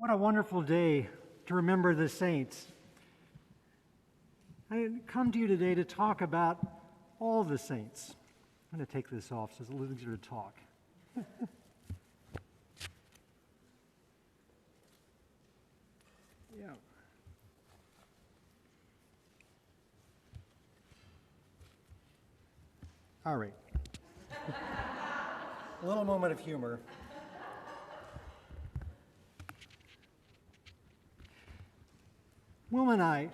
What a wonderful day to remember the saints. I come to you today to talk about all the saints. I'm going to take this off so it's a little easier to talk. Yeah. All right. A little moment of humor. Will and I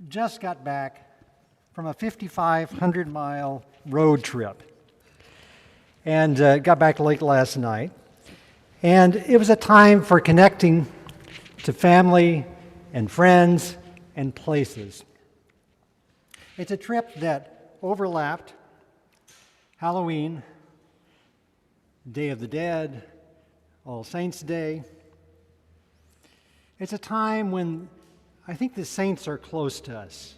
just got back from a 5,500-mile road trip and got back late last night. And it was a time for connecting to family and friends and places. It's a trip that overlapped Halloween, Day of the Dead, All Saints' Day. It's a time when I think the saints are close to us,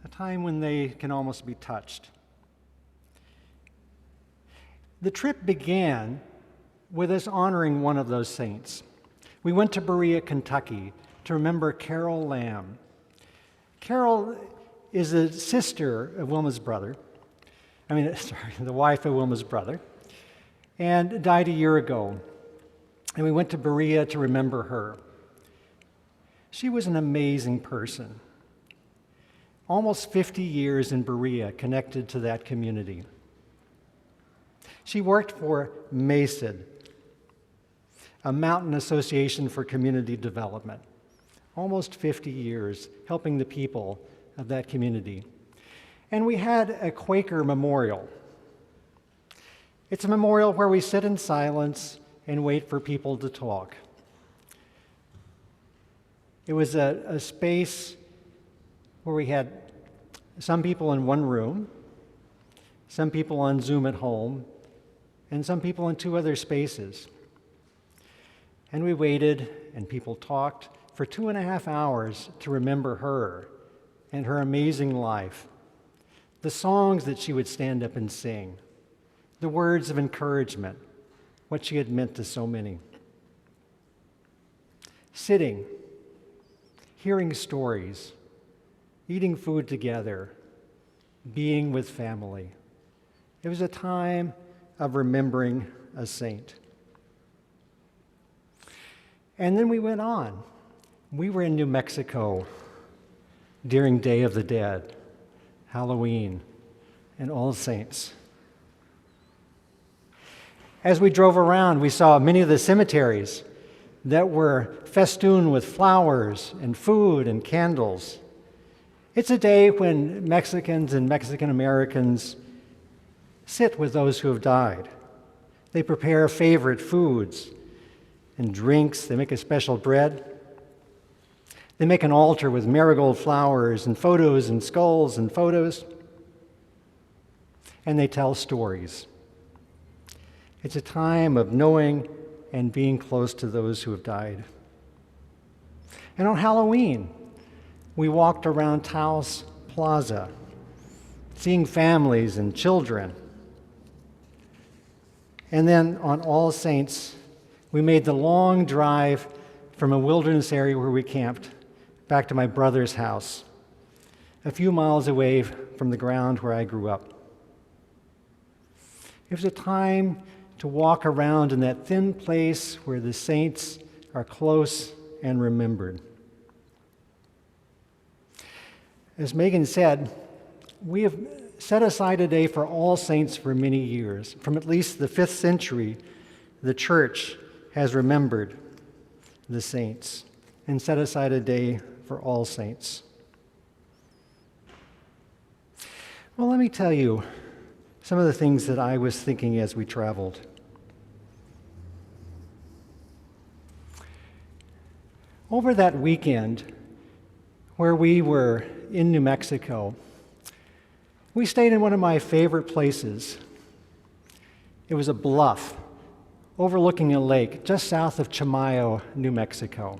a time when they can almost be touched. The trip began with us honoring one of those saints. We went to Berea, Kentucky to remember Carol Lamb. Carol is a sister of Wilma's brother. The wife of Wilma's brother, and died a year ago. And we went to Berea to remember her. She was an amazing person. Almost 50 years in Berea connected to that community. She worked for MACID, a mountain association for community development. Almost 50 years helping the people of that community. And we had a Quaker Memorial. It's a memorial where we sit in silence and wait for people to talk. It was a space where we had some people in one room, some people on Zoom at home, and some people in two other spaces. And we waited, and people talked for 2.5 hours to remember her and her amazing life, the songs that she would stand up and sing, the words of encouragement, what she had meant to so many. Sitting, hearing stories, eating food together, being with family. It was a time of remembering a saint. And then we went on. We were in New Mexico during Day of the Dead, Halloween, and All Saints. As we drove around, we saw many of the cemeteries that were festooned with flowers and food and candles. It's a day when Mexicans and Mexican Americans sit with those who have died. They prepare favorite foods and drinks. They make a special bread. They make an altar with marigold flowers and photos and skulls and photos. And they tell stories. It's a time of knowing and being close to those who have died. And on Halloween, we walked around Taos Plaza, seeing families and children. And then on All Saints, we made the long drive from a wilderness area where we camped back to my brother's house, a few miles away from the ground where I grew up. It was a time to walk around in that thin place where the saints are close and remembered. As Megan said, we have set aside a day for All Saints for many years. From at least the 5th century, the church has remembered the saints and set aside a day for All Saints. Well, let me tell you some of the things that I was thinking as we traveled. Over that weekend, where we were in New Mexico, we stayed in one of my favorite places. It was a bluff overlooking a lake just south of Chimayo, New Mexico.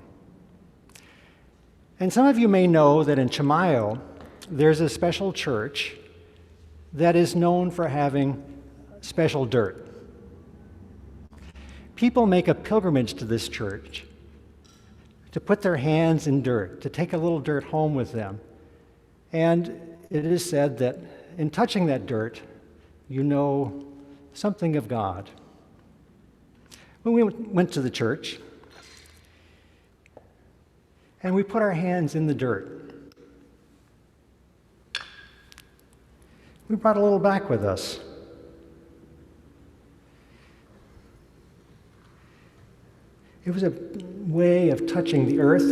And some of you may know that in Chimayo, there's a special church that is known for having special dirt. People make a pilgrimage to this church to put their hands in dirt, to take a little dirt home with them. And it is said that in touching that dirt, you know something of God. When we went to the church, and we put our hands in the dirt, we brought a little back with us. It was a way of touching the earth.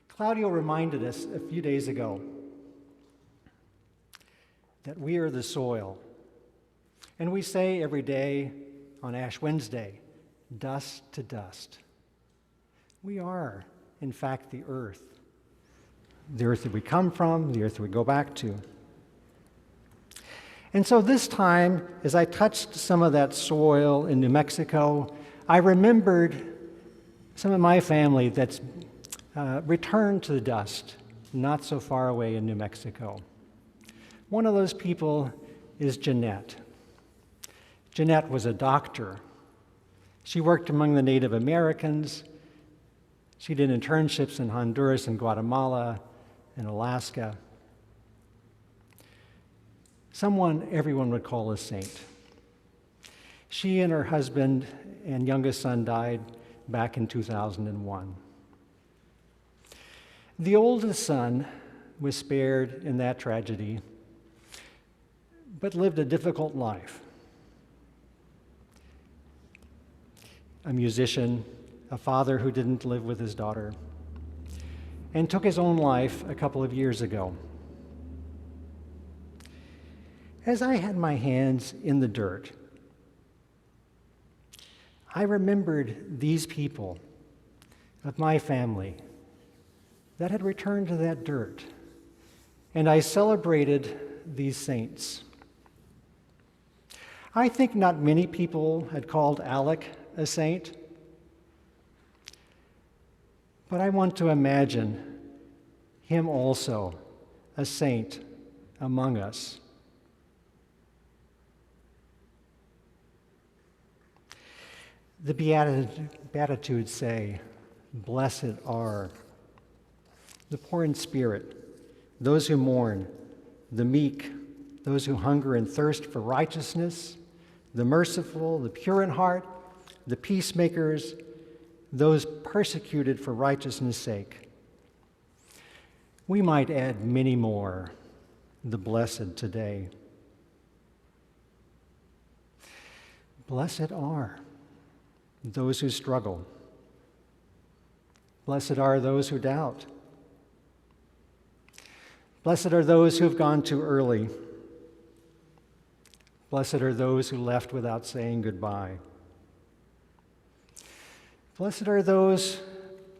Claudio reminded us a few days ago that we are the soil. And we say every day on Ash Wednesday, dust to dust. We are, in fact, the earth that we come from, the earth we go back to. And so this time, as I touched some of that soil in New Mexico, I remembered some of my family that's returned to the dust not so far away in New Mexico. One of those people is Jeanette. Jeanette was a doctor. She worked among the Native Americans. She did internships in Honduras and Guatemala and Alaska. Someone everyone would call a saint. She and her husband and youngest son died back in 2001. The oldest son was spared in that tragedy, but lived a difficult life. A musician, a father who didn't live with his daughter, and took his own life a couple of years ago. As I had my hands in the dirt, I remembered these people of my family that had returned to that dirt, and I celebrated these saints. I think not many people had called Alec a saint, but I want to imagine him also a saint among us. The Beatitudes say, "Blessed are the poor in spirit, those who mourn, the meek, those who hunger and thirst for righteousness, the merciful, the pure in heart, the peacemakers, those persecuted for righteousness' sake." We might add many more, the blessed today. Blessed are those who struggle. Blessed are those who doubt. Blessed are those who have gone too early. Blessed are those who left without saying goodbye. Blessed are those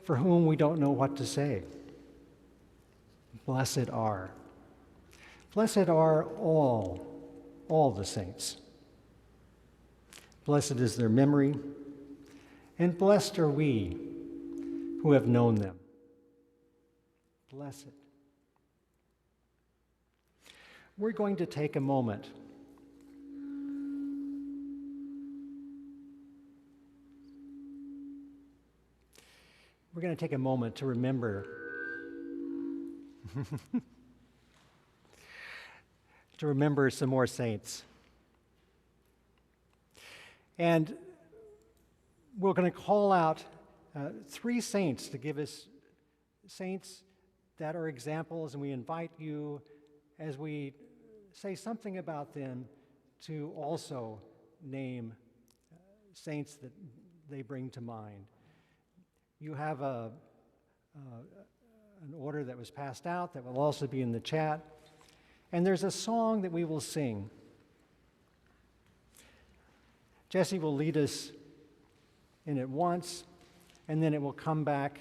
for whom we don't know what to say. Blessed are. Blessed are all the saints. Blessed is their memory, and blessed are we who have known them. Blessed. We're going to take a moment to remember some more saints. And we're going to call out 3 saints to give us saints that are examples, and we invite you, as we say something about them, to also name saints that they bring to mind. You have an order that was passed out that will also be in the chat, and there's a song that we will sing. Jesse will lead us in it once, and then it will come back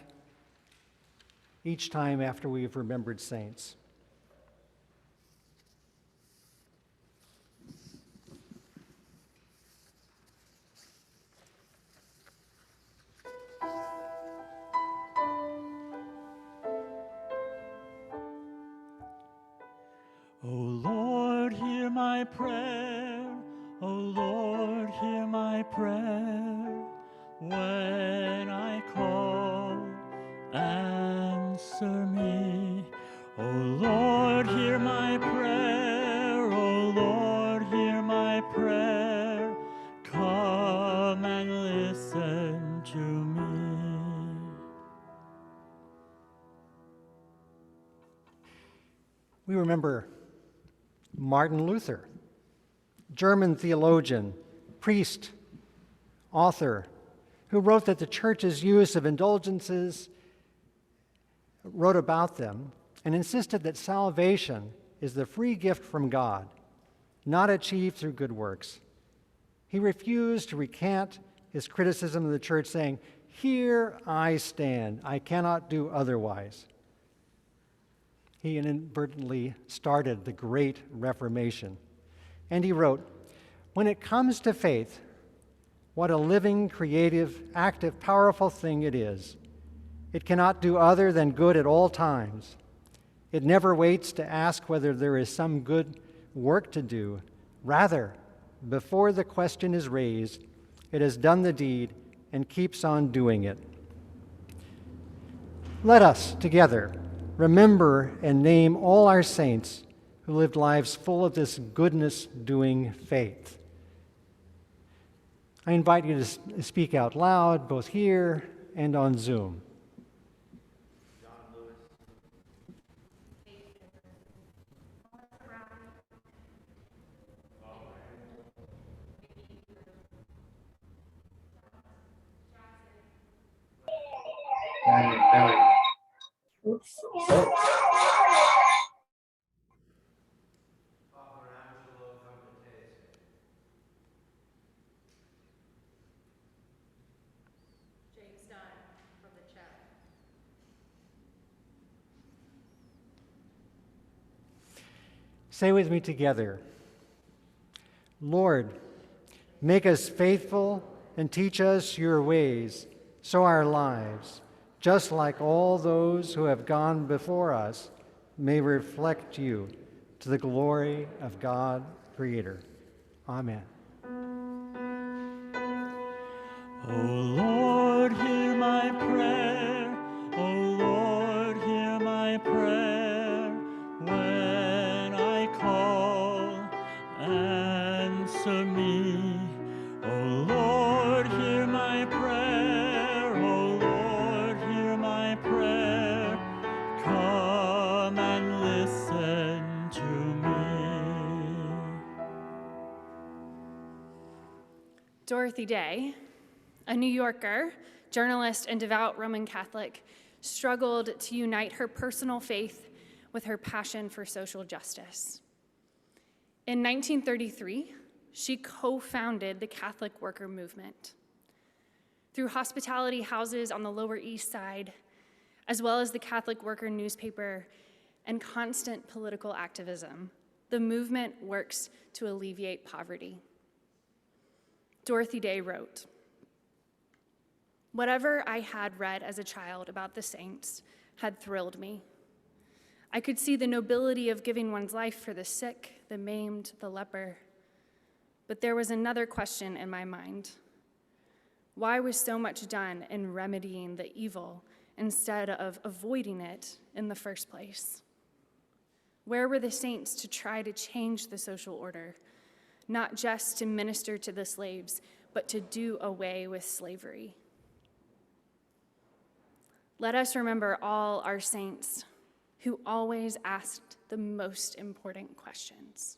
each time after we have remembered saints. O Lord, hear my prayer. O Lord, hear my prayer. when I call, answer me. O Lord, hear my prayer. O Lord, hear my prayer. Come and listen to me. We remember Martin Luther, German theologian, priest, author, who wrote that the church's use of indulgences, wrote about them, and insisted that salvation is the free gift from God, not achieved through good works. He refused to recant his criticism of the church, saying, "Here I stand, I cannot do otherwise." He inadvertently started the Great Reformation. And he wrote, "When it comes to faith, what a living, creative, active, powerful thing it is. It cannot do other than good at all times. It never waits to ask whether there is some good work to do. Rather, before the question is raised, it has done the deed and keeps on doing it." Let us, together, remember and name all our saints who lived lives full of this goodness-doing faith. I invite you to speak out loud, both here and on Zoom. Say with me together, Lord, make us faithful and teach us your ways, so our lives, just like all those who have gone before us, may reflect you to the glory of God, Creator. Amen. O Lord, hear my prayer. O Lord, hear my prayer. When I call, answer me. O Lord, hear my prayer. O Lord, hear my prayer. Come and listen to me. Dorothy Day, a New Yorker, journalist, and devout Roman Catholic, struggled to unite her personal faith with her passion for social justice. In 1933, she co-founded the Catholic worker movement. Through hospitality houses on the Lower East Side, as well as the Catholic worker newspaper and constant political activism, the movement works to alleviate poverty. Dorothy Day wrote, "Whatever I had read as a child about the saints had thrilled me. I could see the nobility of giving one's life for the sick, the maimed, the leper. But there was another question in my mind. Why was so much done in remedying the evil instead of avoiding it in the first place? Where were the saints to try to change the social order, not just to minister to the slaves, but to do away with slavery? Let us remember all our saints who always asked the most important questions."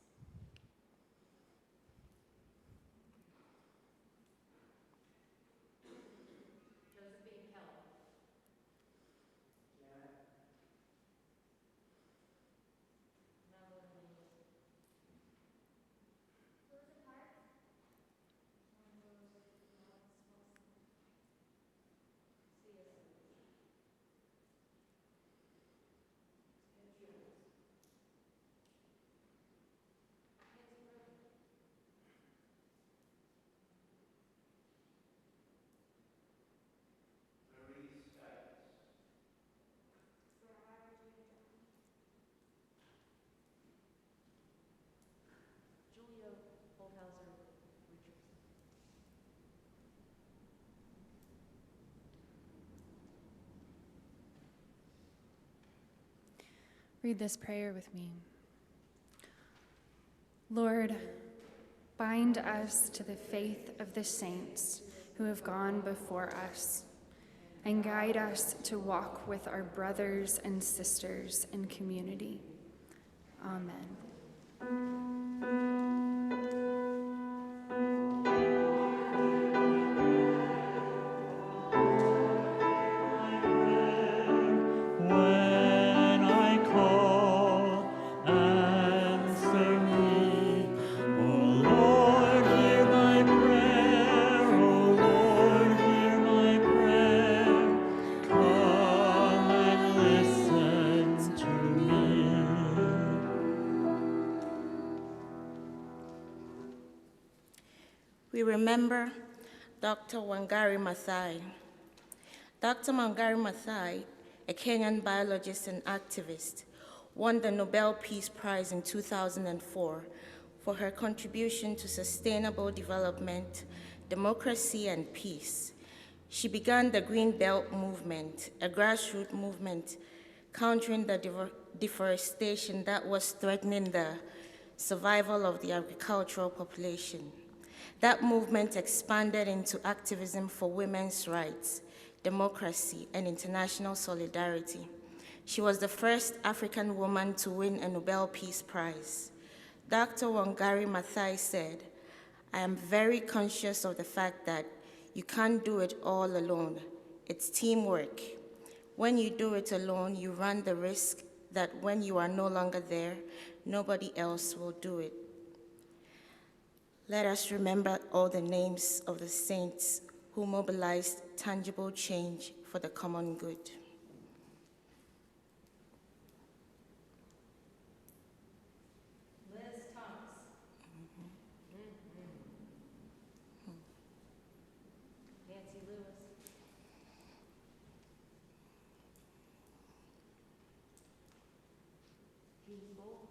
Read this prayer with me. Lord, bind us to the faith of the saints who have gone before us, and guide us to walk with our brothers and sisters in community. Amen. We remember Dr. Wangari Masai. Dr. Wangari Masai, a Kenyan biologist and activist, won the Nobel Peace Prize in 2004 for her contribution to sustainable development, democracy, and peace. She began the Green Belt movement, a grassroots movement countering the deforestation that was threatening the survival of the agricultural population. That movement expanded into activism for women's rights, democracy, and international solidarity. She was the first African woman to win a Nobel Peace Prize. Dr. Wangari Masai said, "I am very conscious of the fact that you can't do it all alone. It's teamwork. When you do it alone, you run the risk that when you are no longer there, nobody else will do it." Let us remember all the names of the saints who mobilized tangible change for the common good. Liz Thomas. Nancy Lewis. Jean Bull.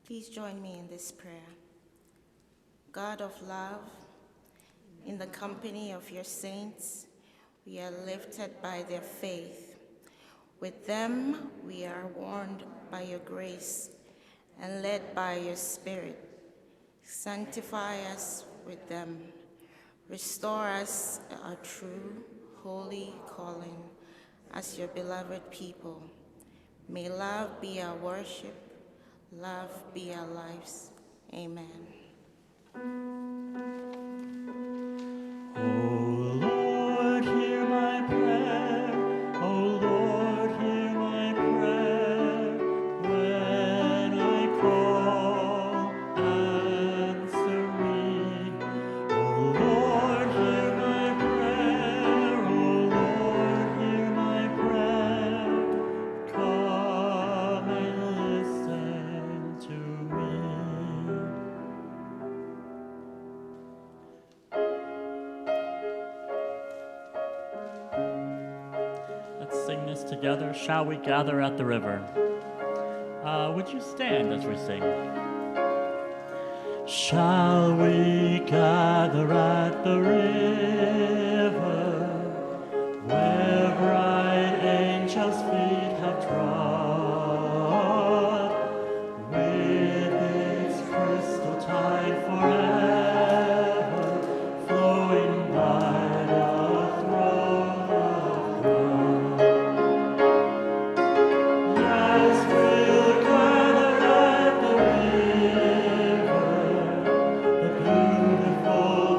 Please join me in this prayer. God of love, in the company of your saints, we are lifted by their faith. With them, we are warned by your grace and led by your Spirit. Sanctify us with them. Restore us our true, holy calling as your beloved people. May love be our worship. Love be our lives. Amen. O Lord, hear my prayer. O Lord, hear my prayer. When I call, answer me. O Lord, hear my prayer. O Lord, hear my prayer. Come and listen to me. Let's sing this together. Shall we gather at the river? Would you stand as we sing? Shall we gather at the river, where bright angels' feet have trod, with its crystal tide forever flowing by the throne of God? Yes, we'll gather at the river,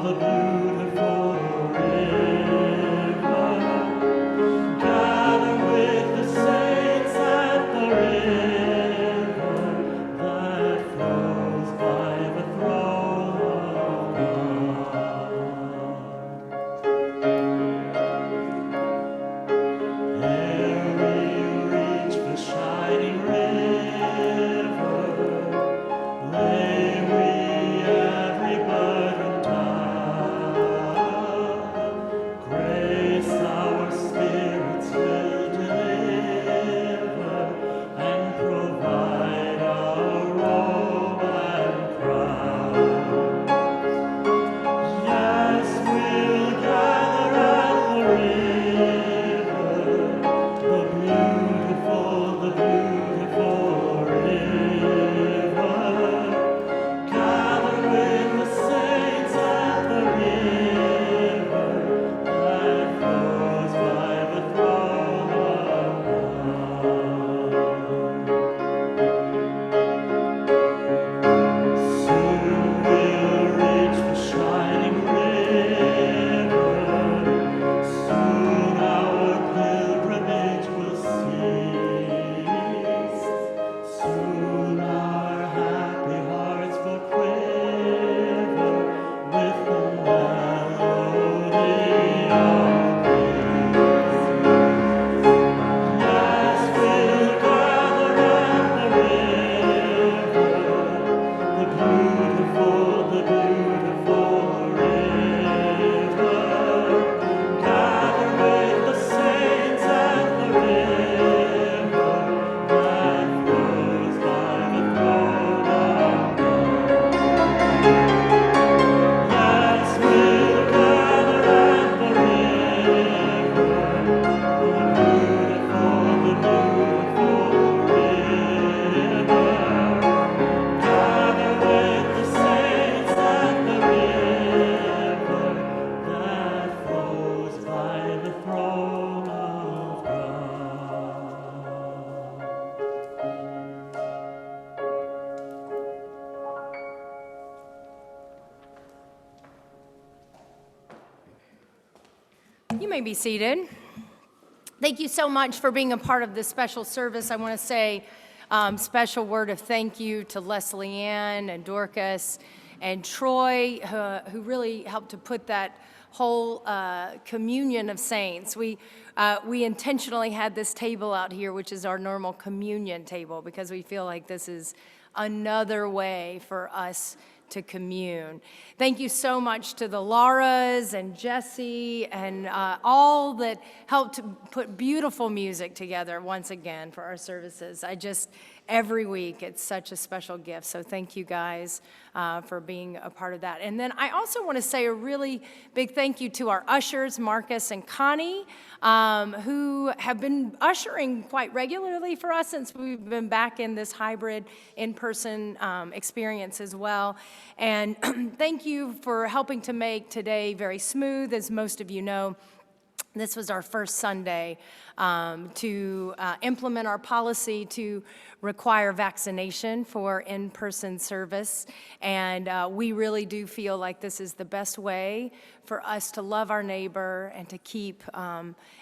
the beautiful You may be seated. Thank you so much for being a part of this special service. I want to say special word of thank you to Leslie Ann and Dorcas and Troy, who really helped to put that whole communion of saints. We intentionally had this table out here, which is our normal communion table, because we feel like this is another way for us to commune. Thank you so much to the Lauras and Jesse and all that helped to put beautiful music together once again for our services. Every week, it's such a special gift. So thank you guys for being a part of that. And then I also want to say a really big thank you to our ushers, Marcus and Connie, who have been ushering quite regularly for us since we've been back in this hybrid in-person experience as well. And thank you for helping to make today very smooth. As most of you know, this was our first Sunday to implement our policy to require vaccination for in-person service. And we really do feel like this is the best way for us to love our neighbor and to keep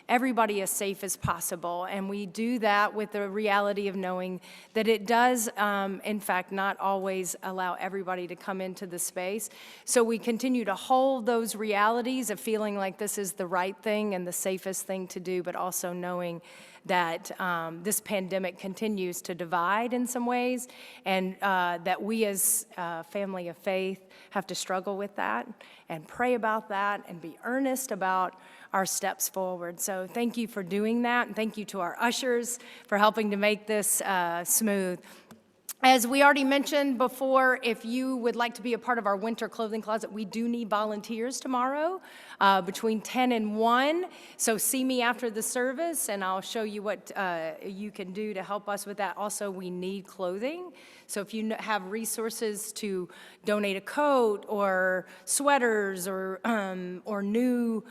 everybody as safe as possible. And we do that with the reality of knowing that it does, in fact, not always allow everybody to come into the space. So we continue to hold those realities of feeling like this is the right thing and the safest thing to do, but also knowing that this pandemic continues to divide in some ways, and that we as a family of faith have to struggle with that and pray about that and be earnest about our steps forward. So thank you for doing that, and thank you to our ushers for helping to make this smooth. As we already mentioned before, if you would like to be a part of our winter clothing closet, we do need volunteers tomorrow between 10 and 1. So see me after the service, and I'll show you what you can do to help us with that. Also, we need clothing. So if you have resources to donate a coat or sweaters or new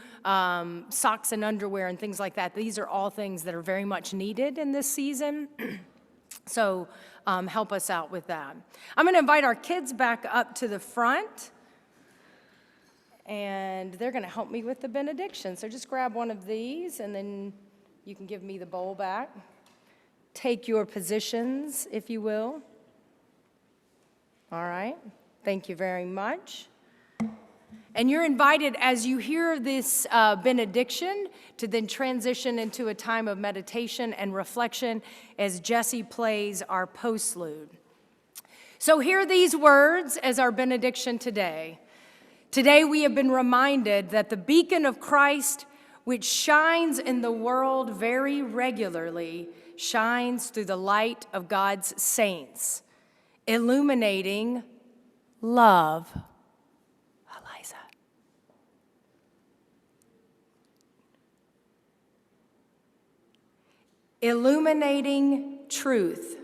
socks and underwear and things like that, these are all things that are very much needed in this season. So help us out with that. I'm going to invite our kids back up to the front, and they're going to help me with the benediction. So just grab one of these, and then you can give me the bowl back. Take your positions, if you will. All right. Thank you very much. And you're invited, as you hear this benediction, to then transition into a time of meditation and reflection as Jesse plays our postlude. So hear these words as our benediction today. Today we have been reminded that the beacon of Christ, which shines in the world very regularly, shines through the light of God's saints, illuminating love. Illuminating truth,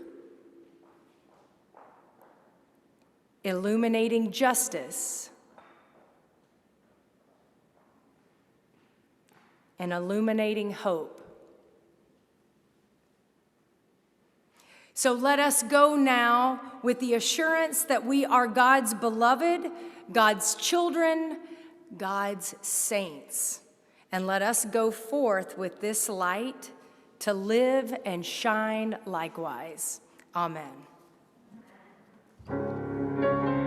illuminating justice, and illuminating hope. So let us go now with the assurance that we are God's beloved, God's children, God's saints. And let us go forth with this light to live and shine likewise. Amen.